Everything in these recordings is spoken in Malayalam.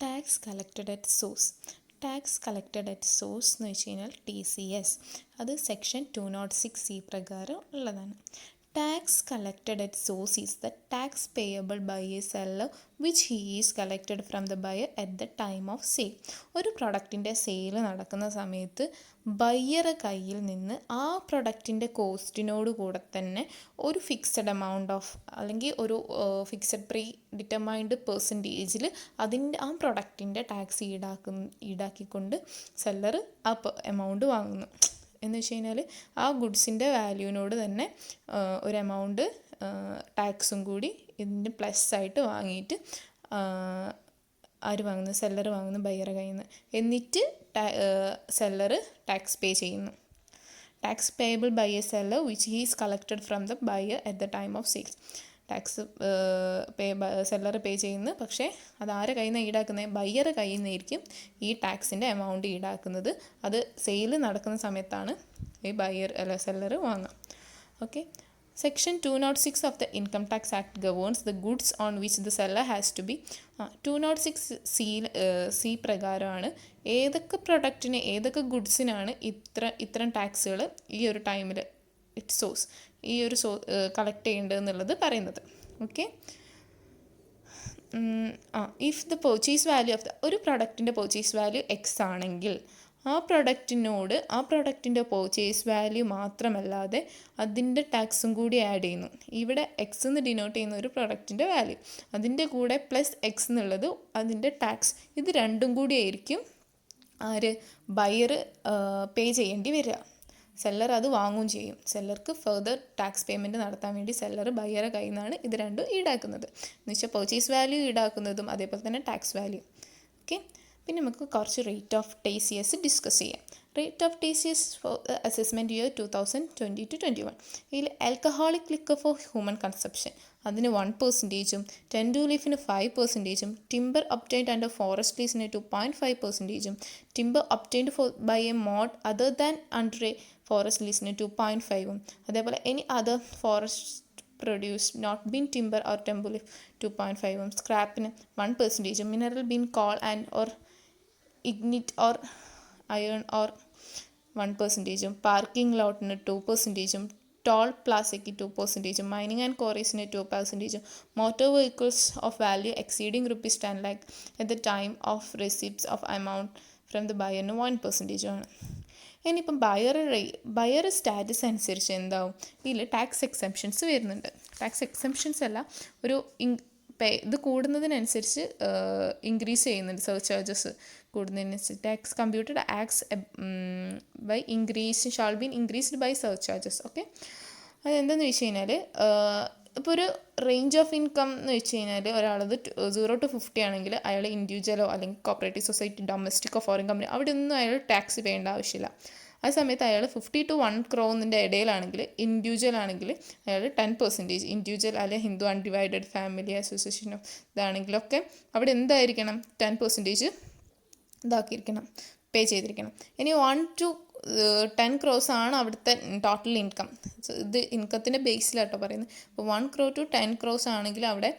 Tax collected at source. Tax collected at source എന്ന് വെച്ച് കഴിഞ്ഞാൽ TCS. അത് സെക്ഷൻ 206C പ്രകാരം ഉള്ളതാണ്. Tax collected at source is the tax payable by a seller which he is collected from the buyer at the time of sale. ഒരു പ്രൊഡക്റ്റിൻ്റെ സെയിൽ നടക്കുന്ന സമയത്ത് ബയ്യറെ കയ്യിൽ നിന്ന് ആ പ്രൊഡക്റ്റിൻ്റെ കോസ്റ്റിനോട് കൂടെ തന്നെ ഒരു ഫിക്സഡ് എമൗണ്ട് ഓഫ് അല്ലെങ്കിൽ ഒരു ഫിക്സഡ് പ്രീ ഡിറ്റർമൈൻഡ് പെർസെൻറ്റേജിൽ ആ പ്രൊഡക്റ്റിൻ്റെ ടാക്സ് ഈടാക്കിക്കൊണ്ട് സെല്ലർ ആ എമൗണ്ട് വാങ്ങുന്നു. എന്ന് വെച്ച് കഴിഞ്ഞാൽ ആ ഗുഡ്സിൻ്റെ വാല്യൂവിനോട് തന്നെ ഒരു എമൗണ്ട് ടാക്സും കൂടി ഇതിൻ്റെ പ്ലസ് ആയിട്ട് വാങ്ങിയിട്ട് ആര് വാങ്ങുന്നു? സെല്ലർ വാങ്ങുന്നു ബയ്യറെ കയ്യിൽ നിന്ന്. എന്നിട്ട് സെല്ലർ ടാക്സ് പേ ചെയ്യുന്നു. Tax payable by a seller which he is collected from the buyer at the time of sales. Tax seller pay ചെയ്യുന്നു. പക്ഷേ അതാരെ കയ്യിൽ നിന്ന് ഈടാക്കുന്നത്? ബയ്യറെ കയ്യിൽ നിന്നായിരിക്കും ഈ ടാക്സിൻ്റെ എമൗണ്ട് ഈടാക്കുന്നത്. അത് സെയിൽ നടക്കുന്ന സമയത്താണ് ഈ സെല്ലർ വാങ്ങുക. Okay. Section 206 of the income tax act governs the goods on which the seller has to be. 206C പ്രകാരമാണ് ഏതൊക്കെ പ്രൊഡക്റ്റിന് ഏതൊക്കെ ഗുഡ്സിനാണ് ഇത്തരം ടാക്സുകൾ ഈ ഒരു ടൈമിൽ കളക്ട് ചെയ്യേണ്ടതെന്നുള്ളത് പറയുന്നത്. Okay. If the purchase value of ഒരു പ്രൊഡക്റ്റിൻ്റെ പർച്ചേസ് വാല്യൂ എക്സ് ആണെങ്കിൽ ആ പ്രൊഡക്റ്റിൻ്റെ പർച്ചേസ് വാല്യൂ മാത്രമല്ലാതെ അതിൻ്റെ ടാക്സും കൂടി ആഡ് ചെയ്യുന്നു. ഇവിടെ എക്സ് എന്ന് ഡിനോട്ട് ചെയ്യുന്ന ഒരു പ്രൊഡക്റ്റിൻ്റെ വാല്യൂ, അതിൻ്റെ കൂടെ പ്ലസ് എക്സ് എന്നുള്ളത് അതിൻ്റെ ടാക്സ്. ഇത് രണ്ടും കൂടി ആയിരിക്കും ബയർ പേ ചെയ്യേണ്ടി വരിക. സെല്ലർ അത് വാങ്ങുകയും ചെയ്യും. സെല്ലർക്ക് ഫെർദർ ടാക്സ് പേയ്മെൻറ്റ് നടത്താൻ വേണ്ടി സെല്ലർ ബയ്യറെ കയ്യിൽ നിന്നാണ് ഇത് രണ്ടും ഈടാക്കുന്നത്. എന്ന് വെച്ചാൽ പർച്ചേസ് വാല്യൂ ഈടാക്കുന്നതും അതേപോലെ തന്നെ ടാക്സ് വാല്യൂ. ഓക്കെ. പിന്നെ നമുക്ക് കുറച്ച് റേറ്റ് ഓഫ് TCS ഡിസ്കസ് ചെയ്യാം. Rate of TCS for assessment year 2020-21. ഇതിൽ alcoholic liquor for human consumption അതിന് 1%, ടെൻഡു ലീഫിന് 5%, ടിമ്പർ ഒബ്റ്റൈൻഡ് അണ്ടർ ഫോറസ്റ്റ് ലീസിന് 2.5%, timber obtained by a mode other than under a forest ലീസിന് 2.5%, അതേപോലെ any other forest produced not been timber or temple 2.5%, scrapന് 1%, mineral bean coal and or ignite or iron or 1%, parking lotന് 2%, toll plazaക്ക് 2%, mining and quarriesന് 2%, motor vehicles of value exceeding ₹10 lakh at the time of receipts of amount from the buyer 1% ആണ്. ഇനിയിപ്പം ബയർ സ്റ്റാറ്റസ് അനുസരിച്ച് എന്താവും? ഇതിൽ ടാക്സ് എക്സംഷൻസ് വരുന്നുണ്ട്. ടാക്സ് എക്സംഷൻസ് അല്ല, ഒരു ഇത് കൂടുന്നതിനനുസരിച്ച് ഇൻക്രീസ് ചെയ്യുന്നുണ്ട്. സർചാർജസ് കൂടുന്നതിനനുസരിച്ച് tax computed as by shall been increased by surcharges. Okay. അതെന്താണെന്ന് വെച്ച് കഴിഞ്ഞാൽ ഇപ്പോൾ ഒരു റേഞ്ച് ഓഫ് ഇൻകം എന്ന് വെച്ച് കഴിഞ്ഞാൽ ഒരാളത് 0 to 50 ആണെങ്കിൽ അയാൾ ഇൻഡിവിജ്വലോ അല്ലെങ്കിൽ കോപ്പറേറ്റീവ് സൊസൈറ്റി, ഡൊമസ്റ്റിക്കോ ഫോറിൻ കമ്പനി അവിടെ ഒന്നും അയാൾ ടാക്സ് ചെയ്യേണ്ട ആവശ്യമില്ല. ആ സമയത്ത് അയാൾ 50 to 1 crore ഇടയിലാണെങ്കിൽ, ഇൻഡിവിജ്വൽ ആണെങ്കിൽ അയാൾ 10%, ഇൻഡിവിജ്വൽ അല്ലെങ്കിൽ ഹിന്ദു അൺഡിവൈഡഡ് ഫാമിലി അസോസിയേഷൻ ഇതാണെങ്കിലൊക്കെ അവിടെ എന്തായിരിക്കണം? 10% ഇതാക്കിയിരിക്കണം, പേ ചെയ്തിരിക്കണം. ഇനി 1 to 10 crores ആണ് അവിടുത്തെ ടോട്ടൽ ഇൻകം. ഇത് ഇൻകത്തിൻ്റെ ബേസിലാട്ടോ പറയുന്നത്. അപ്പോൾ 1 crore to 10 crores ആണെങ്കിൽ അവിടെ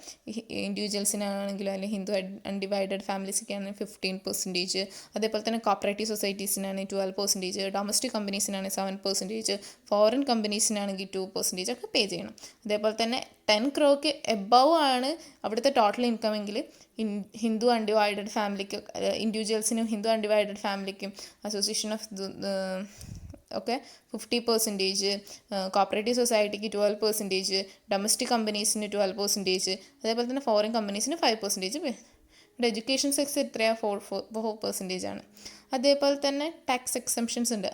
ഇൻഡിവിജ്വൽസിനാണെങ്കിലും അല്ലെങ്കിൽ ഹിന്ദു അൺഡിവൈഡഡ് ഫാമിലീസിനാണെങ്കിൽ 15%, അതേപോലെ തന്നെ കോപ്പറേറ്റീവ് സൊസൈറ്റീസിനാണെങ്കിൽ 12%, ഡൊമസ്റ്റിക് കമ്പനീസിനാണെങ്കിൽ 7%, ഫോറിൻ കമ്പനീസിനാണെങ്കിൽ 2% ഒക്കെ പേ ചെയ്യണം. അതേപോലെ തന്നെ 10 crore എബവ് ആണ് അവിടുത്തെ ടോട്ടൽ ഇൻകം എങ്കിൽ ഹിന്ദു അൺഡിവൈഡഡ് ഫാമിലിക്ക്, ഇൻഡിവിജ്വൽസിനും ഹിന്ദു അൺഡിവൈഡഡ് ഫാമിലിക്കും അസോസിയേഷൻ ഓഫ് ഒക്കെ 50%, കോപ്പറേറ്റീവ് സൊസൈറ്റിക്ക് 12%, ഡൊമസ്റ്റിക് കമ്പനീസിന് 12%, അതേപോലെ തന്നെ ഫോറിൻ കമ്പനീസിന് 5%. ഇവിടെ എഡ്യൂക്കേഷൻ സെക്സ് എത്രയാണ്? 4% ആണ്. അതേപോലെ തന്നെ ടാക്സ് എക്സംഷൻസ് ഉണ്ട്.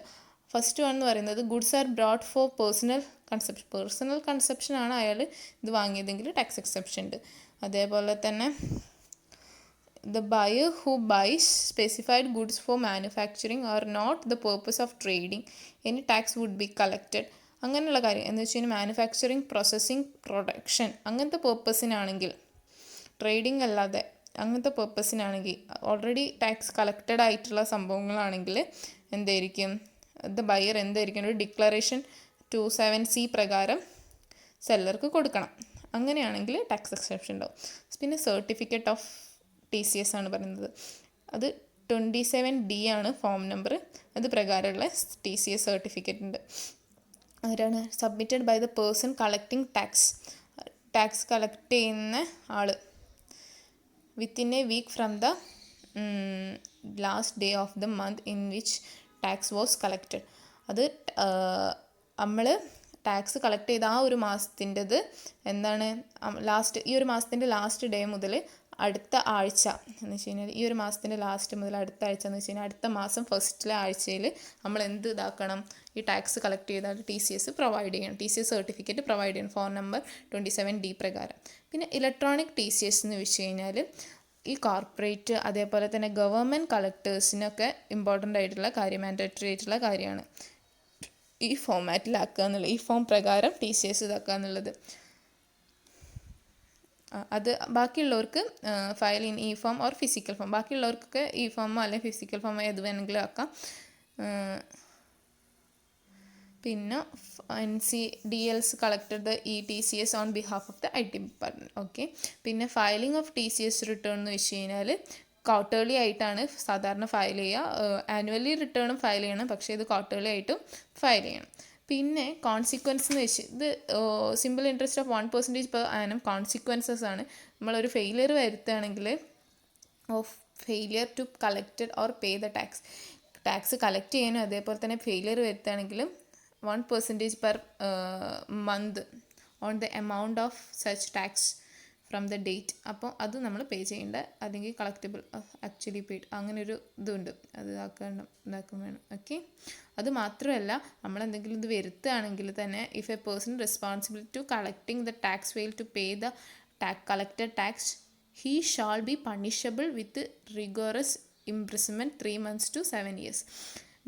ഫസ്റ്റ് വൺ എന്ന് പറയുന്നത് goods are brought for personal consumption ആണ് അയാൾ ഇത് വാങ്ങിയതെങ്കിൽ ടാക്സ് എക്സംഷൻ ഉണ്ട്. അതേപോലെ തന്നെ the buyer who buys specified goods for manufacturing or not the purpose of trading, any tax would be collected. അങ്ങനെയുള്ള കാര്യം എന്ന് വെച്ച് കഴിഞ്ഞാൽ മാനുഫാക്ചറിങ്, പ്രോസസ്സിങ്, പ്രൊഡക്ഷൻ അങ്ങനത്തെ പേർപ്പസിനാണെങ്കിൽ, ട്രേഡിംഗ് അല്ലാതെ അങ്ങനത്തെ പേർപ്പസിനാണെങ്കിൽ ഓൾറെഡി ടാക്സ് കളക്റ്റഡ് ആയിട്ടുള്ള സംഭവങ്ങളാണെങ്കിൽ എന്തായിരിക്കും? ബയർ എന്തായിരിക്കും? ഒരു ഡിക്ലറേഷൻ 27C പ്രകാരം സെല്ലർക്ക് കൊടുക്കണം. അങ്ങനെയാണെങ്കിൽ ടാക്സ് എക്സെപ്ഷൻ ഉണ്ടാവും. പിന്നെ സർട്ടിഫിക്കറ്റ് ഓഫ് TCS ആണ് പറയുന്നത്. അത് 27D ആണ് ഫോം നമ്പർ. അത് പ്രകാരമുള്ള TCS സർട്ടിഫിക്കറ്റ് ഉണ്ട്. ആരാണ്? Submitted by the person collecting tax collect ചെയ്യുന്ന ആൾ within a week from the last day of the month in which tax was collected. അത് നമ്മൾ ടാക്സ് കളക്ട് ചെയ്ത ആ ഒരു മാസത്തിൻ്റെത് എന്താണ് ഈ ഒരു മാസത്തിൻ്റെ ലാസ്റ്റ് ഡേ മുതൽ അടുത്ത ആഴ്ച എന്ന് വെച്ച് കഴിഞ്ഞാൽ ഈ ഒരു മാസത്തിൻ്റെ ലാസ്റ്റ് മുതൽ അടുത്ത ആഴ്ച എന്ന് വെച്ച് കഴിഞ്ഞാൽ അടുത്ത മാസം ഫസ്റ്റിലെ ആഴ്ചയിൽ നമ്മൾ എന്ത് ഇതാക്കണം? ഈ ടാക്സ് കളക്ട് ചെയ്താൽ TCS പ്രൊവൈഡ് ചെയ്യണം. TCS സർട്ടിഫിക്കറ്റ് പ്രൊവൈഡ് ചെയ്യണം ഫോം നമ്പർ 27D പ്രകാരം. പിന്നെ ഇലക്ട്രോണിക് TCS എന്ന് വെച്ച് കഴിഞ്ഞാൽ ഈ കോർപ്പറേറ്റ് അതേപോലെ തന്നെ ഗവൺമെൻറ് കളക്ടേഴ്സിനൊക്കെ ഇമ്പോർട്ടൻ്റ് ആയിട്ടുള്ള കാര്യം, മാൻഡേറ്ററി ആയിട്ടുള്ള കാര്യമാണ് ഈ ഫോമാറ്റിലാക്കുക എന്നുള്ളത്. ഈ ഫോം പ്രകാരം TCS ഇതാക്കുക എന്നുള്ളത്. അത് ബാക്കിയുള്ളവർക്ക് file in e form or physical form, ബാക്കിയുള്ളവർക്കൊക്കെ ഇ ഫോമോ അല്ലെങ്കിൽ ഫിസിക്കൽ ഫോമോ ഏത് വേണമെങ്കിലും ആക്കാം. പിന്നെ NCDLs collected the TCS on behalf of the IT department. Okay. പിന്നെ ഫയലിംഗ് ഓഫ് TCS റിട്ടേൺ എന്ന് വെച്ച് കഴിഞ്ഞാൽ ക്വാർട്ടേർലി ആയിട്ടാണ് സാധാരണ ഫയൽ ചെയ്യുക. ആനുവലി റിട്ടേണും ഫയൽ ചെയ്യണം, പക്ഷേ ഇത് ക്വാർട്ടേർലി ആയിട്ടും ഫയൽ ചെയ്യണം. പിന്നെ കോൺസിക്വൻസ് എന്ന് വെച്ച് ഇത് simple interest of 1% per annum consequences ആണ്. നമ്മളൊരു ഫെയിലിയർ വരുത്തുകയാണെങ്കിൽ of failure to collected or pay the tax collect ചെയ്യാനും അതേപോലെ തന്നെ ഫെയിലിയർ വരുത്തുകയാണെങ്കിലും 1% per month on the amount of such tax from the date. അപ്പോൾ അത് നമ്മൾ പേ ചെയ്യേണ്ട, അല്ലെങ്കിൽ കളക്റ്റബിൾ ആക്ച്വലി പെയ്ഡ്, അങ്ങനെ ഒരു ഇതുണ്ട്. അത് ഇതാക്കാൻ വേണം. ഓക്കെ. അത് മാത്രമല്ല, നമ്മളെന്തെങ്കിലും ഇത് വരുത്തുകയാണെങ്കിൽ തന്നെ if a person responsible to collecting the tax fail to pay the collected tax he shall be punishable with rigorous imprisonment 3 months to 7 years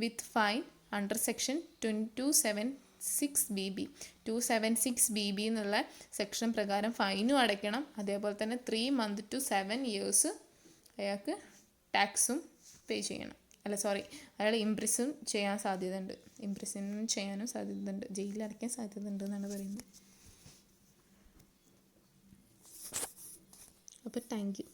with fine under section 276BB എന്നുള്ള സെക്ഷൻ പ്രകാരം ഫൈനും അടയ്ക്കണം. അതേപോലെ തന്നെ 3 months to 7 years അയാൾക്ക് ടാക്സും പേ ചെയ്യണം. അയാൾ ഇംപ്രിസൺ ചെയ്യാനും സാധ്യതയുണ്ട്, ജയിലിൽ അടയ്ക്കാൻ സാധ്യതയുണ്ട് എന്നാണ് പറയുന്നത്. അപ്പോൾ താങ്ക് യു.